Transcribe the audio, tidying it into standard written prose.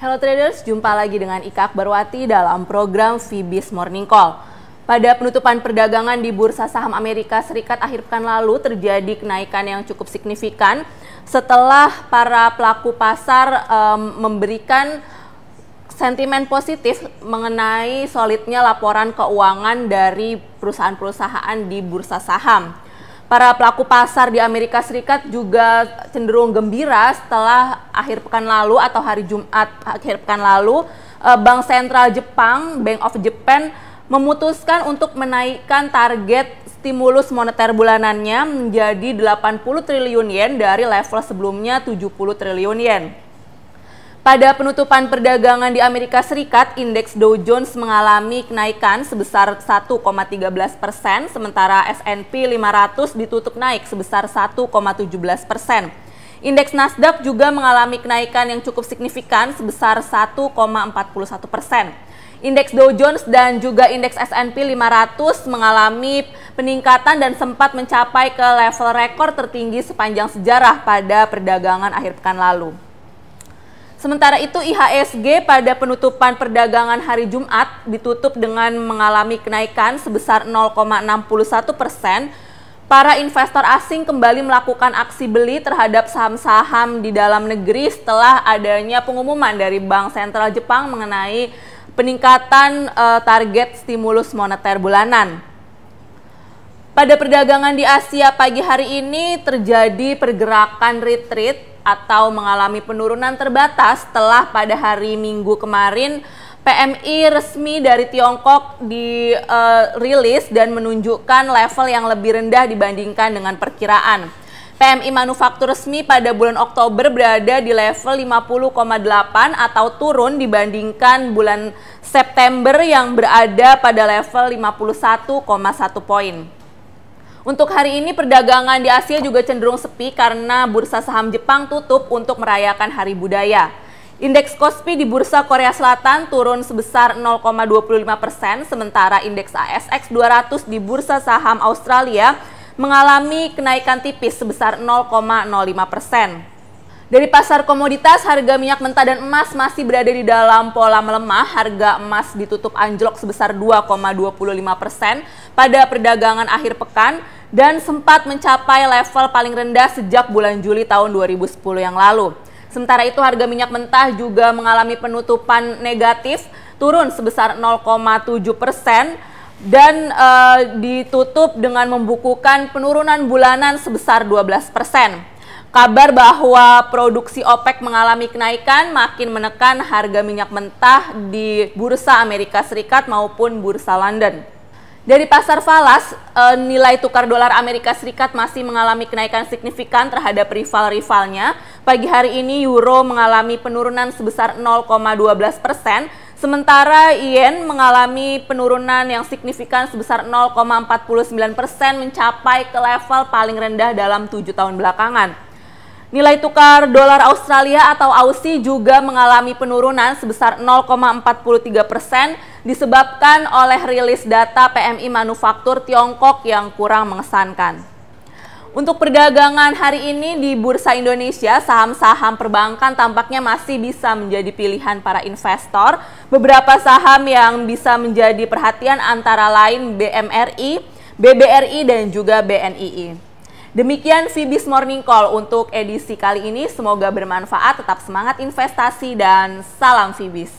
Halo traders, jumpa lagi dengan Ika Akbarwati dalam program Fibis Morning Call. Pada penutupan perdagangan di Bursa Saham Amerika Serikat akhir pekan lalu terjadi kenaikan yang cukup signifikan setelah para pelaku pasar memberikan sentimen positif mengenai solidnya laporan keuangan dari perusahaan-perusahaan di bursa saham. Para pelaku pasar di Amerika Serikat juga cenderung gembira setelah akhir pekan lalu atau hari Jumat akhir pekan lalu, Bank Sentral Jepang, Bank of Japan, memutuskan untuk menaikkan target stimulus moneter bulanannya menjadi 80 triliun yen dari level sebelumnya 70 triliun yen. Pada penutupan perdagangan di Amerika Serikat, indeks Dow Jones mengalami kenaikan sebesar 1,13%, sementara S&P 500 ditutup naik sebesar 1,17%. Indeks Nasdaq juga mengalami kenaikan yang cukup signifikan sebesar 1,41%. Indeks Dow Jones dan juga indeks S&P 500 mengalami peningkatan dan sempat mencapai ke level rekor tertinggi sepanjang sejarah pada perdagangan akhir pekan lalu. Sementara itu IHSG pada penutupan perdagangan hari Jumat ditutup dengan mengalami kenaikan sebesar 0,61%. Para investor asing kembali melakukan aksi beli terhadap saham-saham di dalam negeri setelah adanya pengumuman dari Bank Sentral Jepang mengenai peningkatan target stimulus moneter bulanan. Pada perdagangan di Asia pagi hari ini terjadi pergerakan retreat atau mengalami penurunan terbatas setelah pada hari Minggu kemarin PMI resmi dari Tiongkok dirilis dan menunjukkan level yang lebih rendah dibandingkan dengan perkiraan. PMI manufaktur resmi pada bulan Oktober berada di level 50,8 atau turun dibandingkan bulan September yang berada pada level 51,1 poin. Untuk hari ini perdagangan di Asia juga cenderung sepi karena bursa saham Jepang tutup untuk merayakan Hari Budaya. Indeks Kospi di bursa Korea Selatan turun sebesar 0,25%, sementara indeks ASX 200 di bursa saham Australia mengalami kenaikan tipis sebesar 0,05%. Dari pasar komoditas, harga minyak mentah dan emas masih berada di dalam pola melemah. Harga emas ditutup anjlok sebesar 2,25% pada perdagangan akhir pekan dan sempat mencapai level paling rendah sejak bulan Juli tahun 2010 yang lalu. Sementara itu harga minyak mentah juga mengalami penutupan negatif, turun sebesar 0,7% dan ditutup dengan membukukan penurunan bulanan sebesar 12%. Kabar bahwa produksi OPEC mengalami kenaikan makin menekan harga minyak mentah di bursa Amerika Serikat maupun bursa London. Dari pasar falas, nilai tukar dolar Amerika Serikat masih mengalami kenaikan signifikan terhadap rival-rivalnya. Pagi hari ini euro mengalami penurunan sebesar 0,12%, sementara yen mengalami penurunan yang signifikan sebesar 0,49% mencapai ke level paling rendah dalam 7 tahun belakangan. Nilai tukar dolar Australia atau Aussie juga mengalami penurunan sebesar 0,43% disebabkan oleh rilis data PMI manufaktur Tiongkok yang kurang mengesankan. Untuk perdagangan hari ini di Bursa Indonesia, saham-saham perbankan tampaknya masih bisa menjadi pilihan para investor. Beberapa saham yang bisa menjadi perhatian antara lain BMRI, BBRI, dan juga BNII. Demikian Fibis Morning Call untuk edisi kali ini. Semoga bermanfaat, tetap semangat investasi, dan salam Fibis.